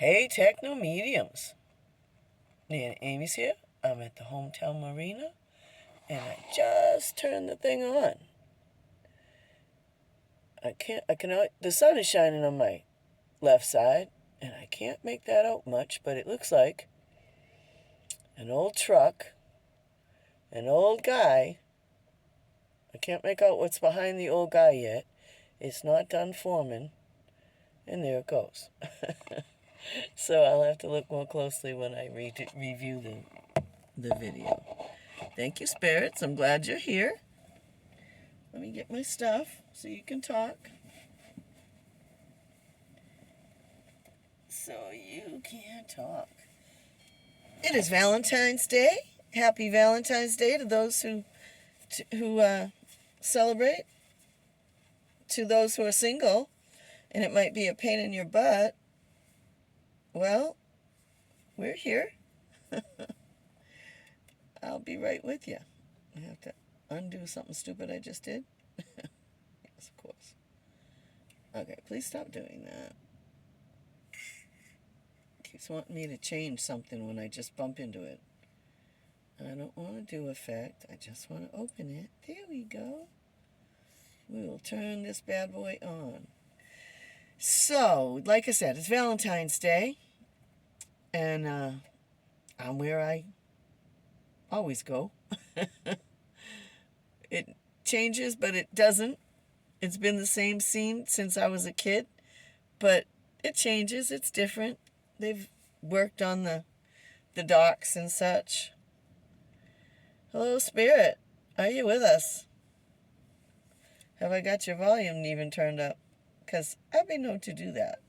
Hey, Techno Mediums. Nan Amy's here. I'm at the Hometown Marina, and I just turned the thing on. The sun is shining on my left side, and I can't make that out much, but it looks like an old truck, an old guy. I can't make out what's behind the old guy yet. It's not done forming, and there it goes. So I'll have to look more closely when I review the video. Thank you, spirits. I'm glad you're here. Let me get my stuff so you can talk. So you can talk. It is Valentine's Day. Happy Valentine's Day to those who celebrate. To those who are single, and it might be a pain in your butt. Well, we're here. I'll be right with you. I have to undo something stupid I just did. Yes, of course. Okay, please stop doing that. Keeps wanting me to change something when I just bump into it. I don't want to do effect. I just want to open it. There we go. We will turn this bad boy on. So, like I said, it's Valentine's Day. And I'm where I always go. It changes, but it doesn't. It's been the same scene since I was a kid. But it changes. It's different. They've worked on the docks and such. Hello, Spirit. Are you with us? Have I got your volume even turned up? Because I've been known to do that.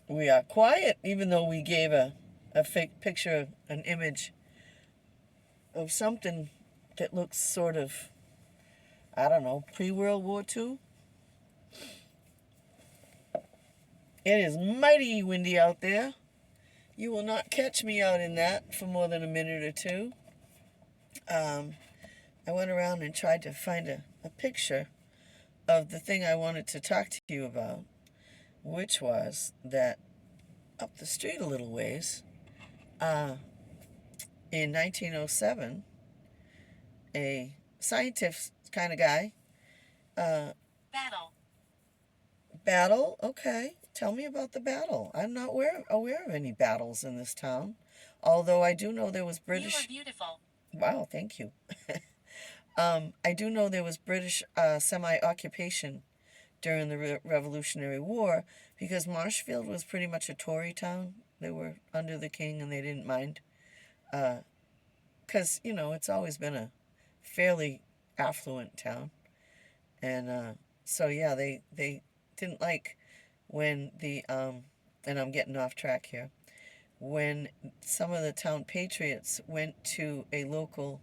We are quiet, even though we gave a fake picture, an image of something that looks sort of, I don't know, pre-World War II. It is mighty windy out there. You will not catch me out in that for more than a minute or two. I went around and tried to find a picture of the thing I wanted to talk to you about, which was that up the street a little ways, in 1907, a scientist kind of guy. Battle? Okay. Tell me about the battle. I'm not aware of any battles in this town, although I do know there was British. You are beautiful. Wow, thank you. I do know there was British semi-occupation during the Revolutionary War, because Marshfield was pretty much a Tory town. They were under the king and they didn't mind. Because, it's always been a fairly affluent town. And so, yeah, they didn't like when and I'm getting off track here, when some of the town patriots went to a local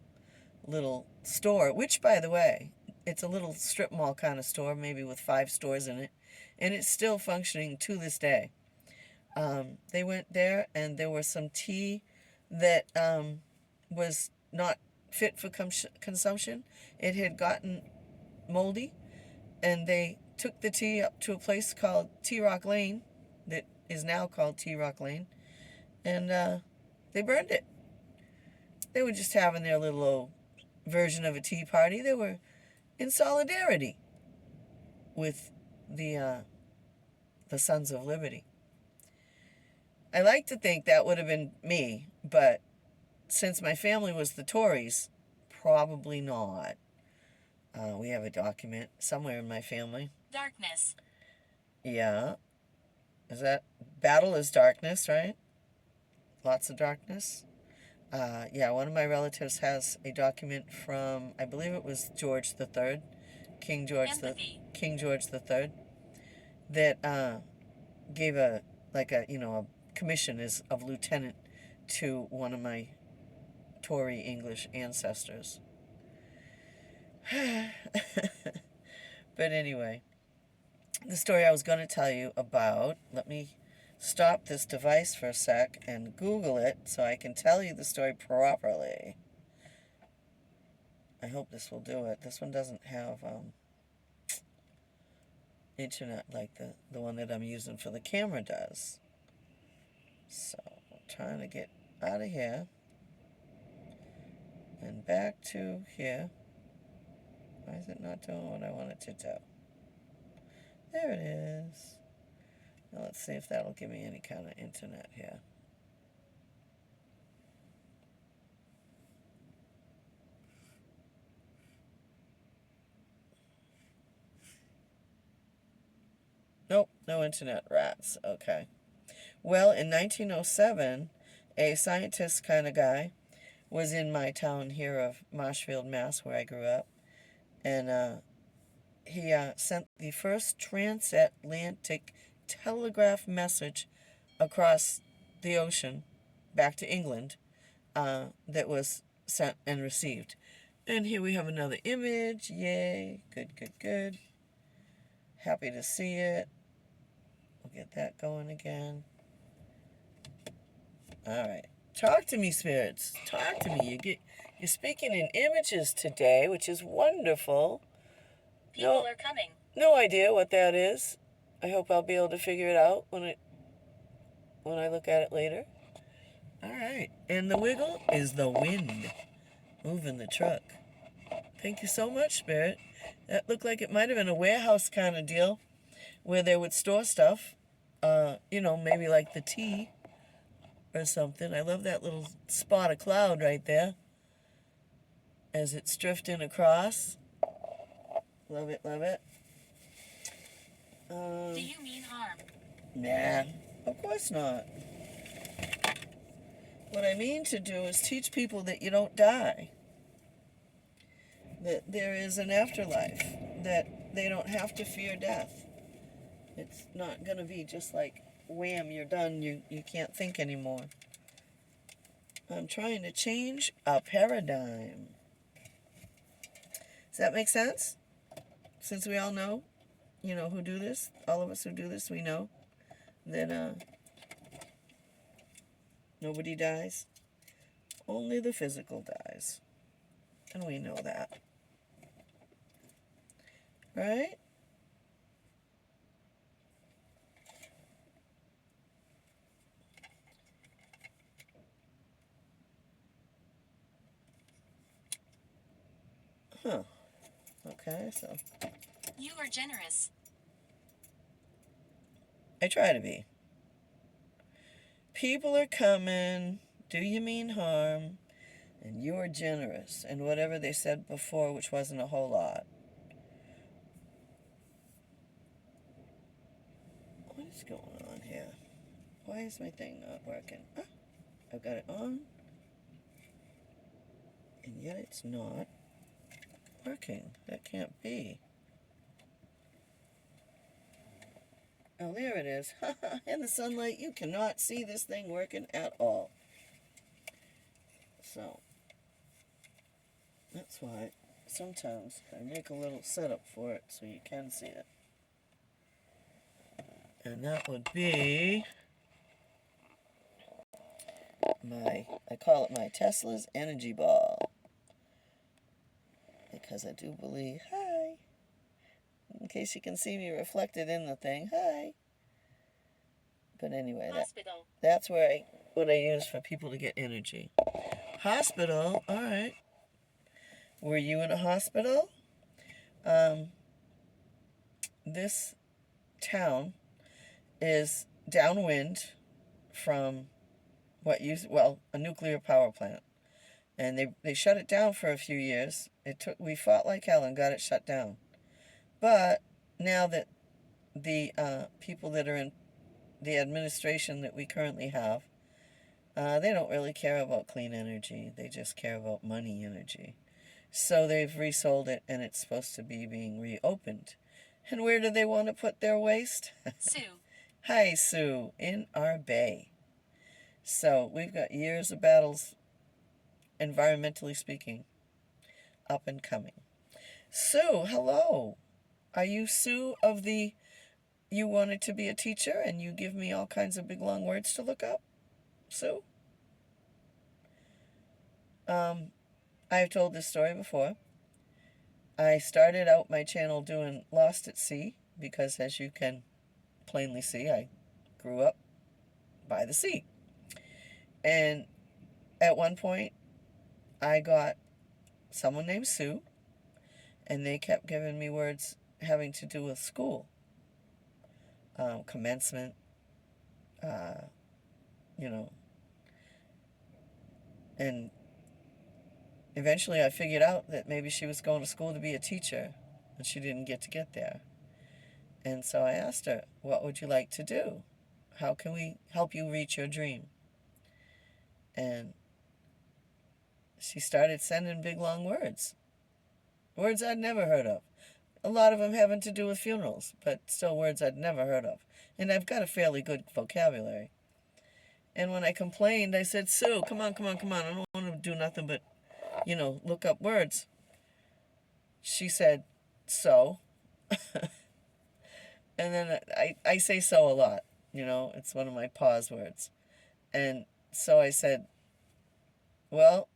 little store, which, by the way, it's a little strip mall kind of store, maybe with 5 stores in it, and it's still functioning to this day. They went there, and there was some tea that was not fit for consumption. It had gotten moldy, and they took the tea up to a place called Tea Rock Lane, that is now called Tea Rock Lane, and they burned it. They were just having their little old version of a tea party. They were in solidarity with the Sons of Liberty. I like to think that would have been me, but since my family was the Tories, probably not. We have a document somewhere in my family. Darkness. Yeah. Is that battle is darkness, right? Lots of darkness. Yeah, one of my relatives has a document from, I believe it was George III, King George III, that gave a commission of lieutenant to one of my Tory English ancestors. But anyway, the story I was going to tell you about, let me stop this device for a sec and Google it so I can tell you the story properly. I hope this will do it. This one doesn't have internet like the one that I'm using for the camera does. So I'm trying to get out of here and back to here. Why is it not doing what I want it to do? There it is. Now let's see if that'll give me any kind of internet here. Nope, no internet, rats. Okay. Well, in 1907, a scientist kind of guy was in my town here of Marshfield, Mass, where I grew up. And he sent the first transatlantic telegraph message across the ocean back to England that was sent and received. And here we have another image. Yay. Good, good, good. Happy to see it. We'll get that going again. All right. Talk to me, spirits. Talk to me. You're speaking in images today, which is wonderful. People are coming. No idea what that is. I hope I'll be able to figure it out when I look at it later. All right. And the wiggle is the wind moving the truck. Thank you so much, Spirit. That looked like it might have been a warehouse kind of deal where they would store stuff. Maybe like the tea or something. I love that little spot of cloud right there as it's drifting across. Love it, love it. Do you mean harm? Nah, of course not. What I mean to do is teach people that you don't die. That there is an afterlife. That they don't have to fear death. It's not going to be just like, wham, you're done, you can't think anymore. I'm trying to change a paradigm. Does that make sense? Since we all know, who do this, all of us who do this, we know that nobody dies. Only the physical dies. And we know that. Right? Huh. Okay, so. You are generous. I try to be. People are coming. Do you mean harm? And you're generous. And whatever they said before, which wasn't a whole lot. What is going on here? Why is my thing not working? I've got it on. And yet it's not working. That can't be. Oh, there it is. In the sunlight, you cannot see this thing working at all. So, that's why sometimes I make a little setup for it so you can see it. And that would be I call it my Tesla's energy ball. Because I do believe, hi, in case you can see me reflected in the thing, hi. But anyway, that's what I use for people to get energy. Hospital, all right. Were you in a hospital? This town is downwind from a nuclear power plant. And they shut it down for a few years. We fought like hell and got it shut down. But now that the people that are in the administration that we currently have, they don't really care about clean energy. They just care about money energy. So they've resold it, and it's supposed to be being reopened. And where do they want to put their waste? Sue. Hi, Sue, in our bay. So we've got years of battles, environmentally speaking, up and coming. Sue, hello. Are you Sue of the you wanted to be a teacher and you give me all kinds of big long words to look up? Sue? I've told this story before. I started out my channel doing Lost at Sea, because as you can plainly see, I grew up by the sea. And at one point, I got someone named Sue, and they kept giving me words having to do with school, commencement, you know, and eventually I figured out that maybe she was going to school to be a teacher, and she didn't get there. And so I asked her, what would you like to do? How can we help you reach your dream? And she started sending big, long words. Words I'd never heard of. A lot of them having to do with funerals, but still words I'd never heard of. And I've got a fairly good vocabulary. And when I complained, I said, Sue, come on. I don't want to do nothing but, look up words. She said, so. And then I say so a lot. It's one of my pause words. And so I said, well,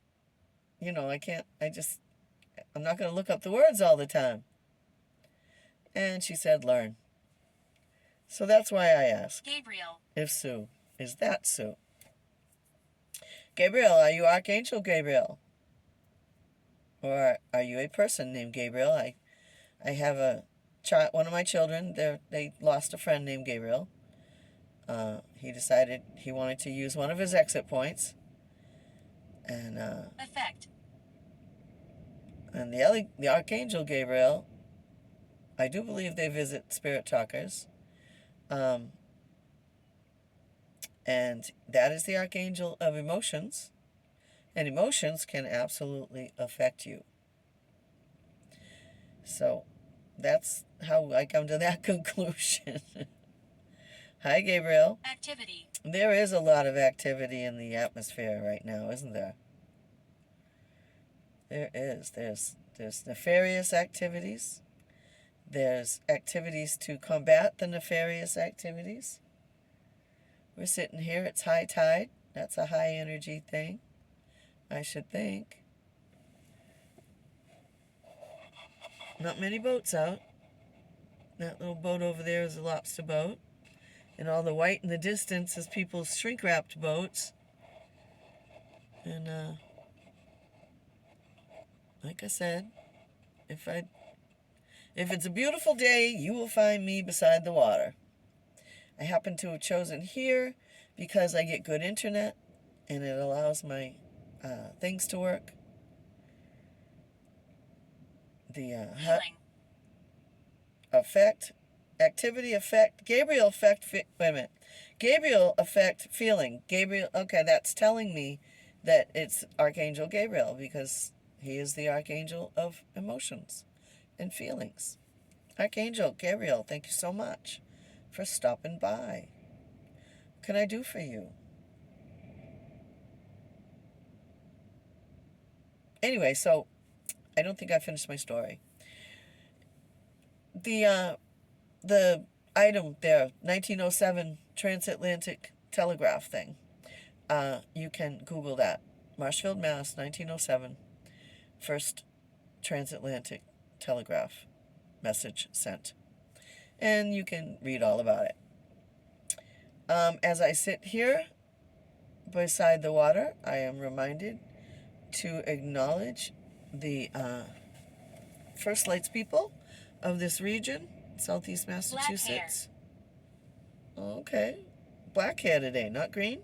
I'm not going to look up the words all the time. And she said, learn. So that's why I asked. Gabriel. If Sue is that Sue. Gabriel, are you Archangel Gabriel? Or are you a person named Gabriel? I have one of my children, they lost a friend named Gabriel. He decided he wanted to use one of his exit points. And Effect. And the Archangel Gabriel, I do believe they visit spirit talkers. And that is the Archangel of emotions. And emotions can absolutely affect you. So that's how I come to that conclusion. Hi, Gabriel. Activity. There is a lot of activity in the atmosphere right now, isn't there? There is. There's nefarious activities. There's activities to combat the nefarious activities. We're sitting here, it's high tide. That's a high energy thing, I should think. Not many boats out. That little boat over there is a lobster boat. And all the white in the distance is people's shrink-wrapped boats. And, like I said, if it's a beautiful day, you will find me beside the water. I happen to have chosen here because I get good internet and it allows my things to work. The activity effect, Gabriel effect, wait a minute. Gabriel effect feeling. Gabriel, okay, that's telling me that it's Archangel Gabriel because he is the Archangel of emotions and feelings. Archangel Gabriel, thank you so much for stopping by. What can I do for you? Anyway, so I don't think I finished my story. The item there, 1907 transatlantic telegraph thing. You can Google that. Marshfield, Mass, 1907, first transatlantic telegraph message sent. And you can read all about it. As I sit here beside the water, I am reminded to acknowledge the First Lights people of this region, Southeast Massachusetts. Black hair. Okay. Black hair today, not green.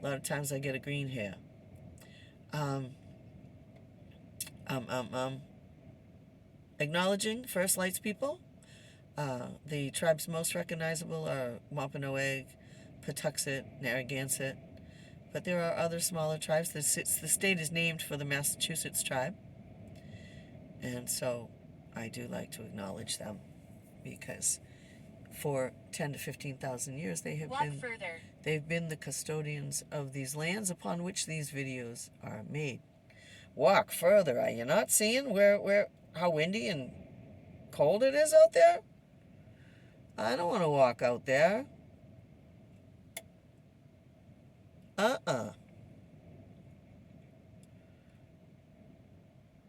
A lot of times I get a green hair. Acknowledging First Lights people. The tribes most recognizable are Wampanoag, Patuxet, Narragansett. But there are other smaller tribes. The state is named for the Massachusetts tribe. And so I do like to acknowledge them because for 10 to 15,000 years they've been the custodians of these lands upon which these videos are made. Walk further. Are you not seeing how windy and cold it is out there? I don't want to walk out there.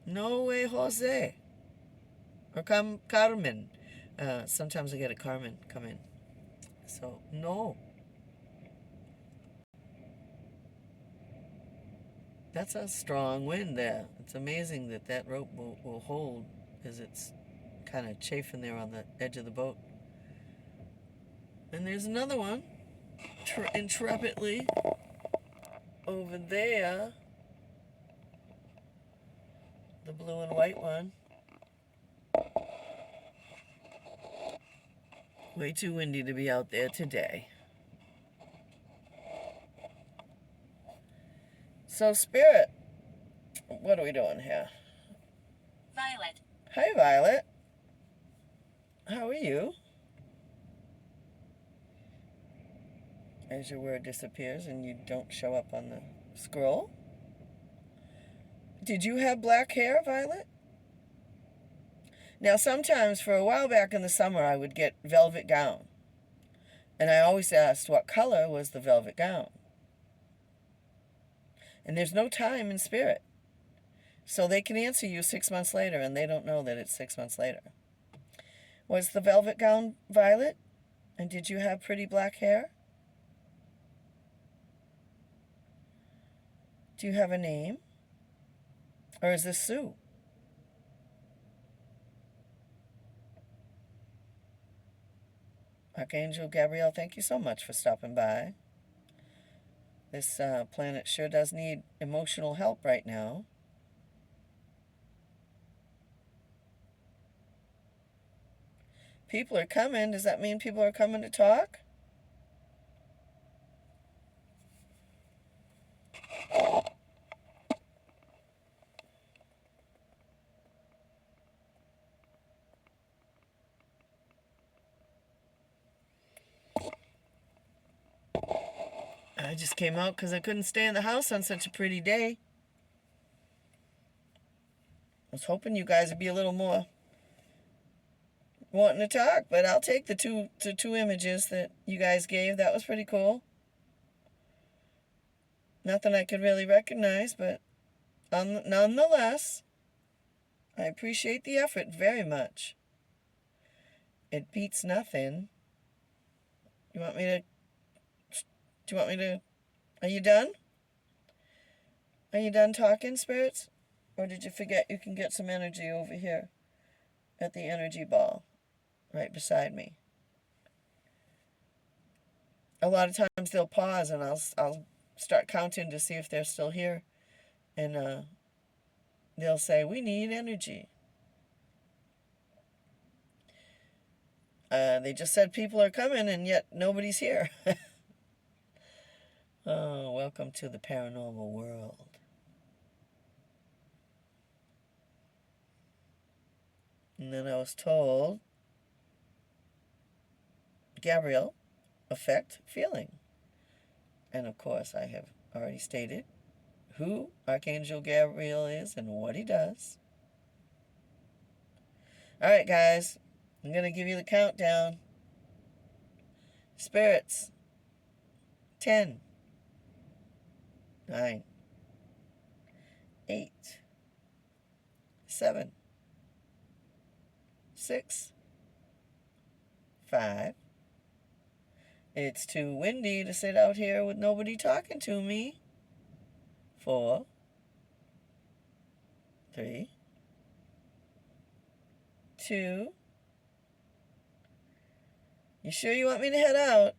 No way, Jose. Or Carmen. Sometimes I get a Carmen come in. So, no. That's a strong wind there. It's amazing that that rope will hold as it's kind of chafing there on the edge of the boat. And there's another one, intrepidly, over there. The blue and white one. Way too windy to be out there today. So, Spirit, what are we doing here? Violet. Hi, Violet. How are you? As your word disappears and you don't show up on the scroll. Did you have black hair, Violet? Now, sometimes for a while back in the summer, I would get velvet gown. And I always asked what color was the velvet gown. And there's no time in Spirit. So they can answer you 6 months later, and they don't know that it's 6 months later. Was the velvet gown violet? And did you have pretty black hair? Do you have a name? Or is this Sue? Archangel Gabriel, thank you so much for stopping by. This planet sure does need emotional help right now. People are coming. Does that mean people are coming to talk? I just came out because I couldn't stay in the house on such a pretty day. I was hoping you guys would be a little more wanting to talk, but I'll take the two images that you guys gave. That was pretty cool. Nothing I could really recognize, but nonetheless, I appreciate the effort very much. It beats nothing. Do you want me to, are you done? Are you done talking, spirits? Or did you forget you can get some energy over here at the energy ball right beside me? A lot of times they'll pause and I'll start counting to see if they're still here. And they'll say, we need energy. They just said people are coming and yet nobody's here. Oh, welcome to the paranormal world. And then I was told, Gabriel, affect feeling. And of course, I have already stated who Archangel Gabriel is and what he does. All right, guys, I'm going to give you the countdown. Spirits, 10, 9, 8, 7, 6, 5. It's too windy to sit out here with nobody talking to me. 4, 3, 2. You sure you want me to head out?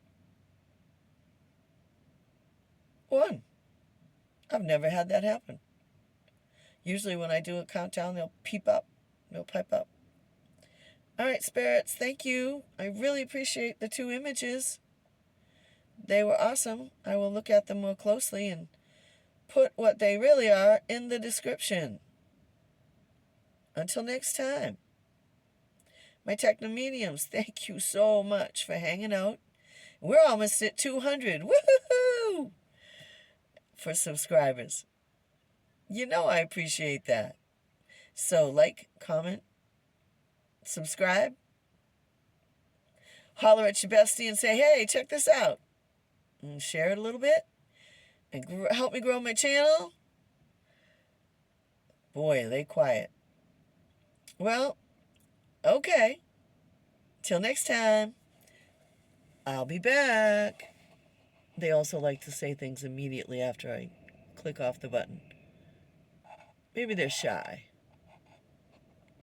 1. I've never had that happen. Usually when I do a countdown, they'll pipe up. All right, spirits, thank you. I really appreciate the 2 images. They were awesome. I will look at them more closely and put what they really are in the description. Until next time. My technomediums, thank you so much for hanging out. We're almost at 200. Woohoo! For subscribers. You know I appreciate that. So like, comment, subscribe. Holler at your bestie and say, hey, check this out. And share it a little bit. And help me grow my channel. Boy, are they quiet. Well, okay. Till next time, I'll be back. They also like to say things immediately after I click off the button. Maybe they're shy.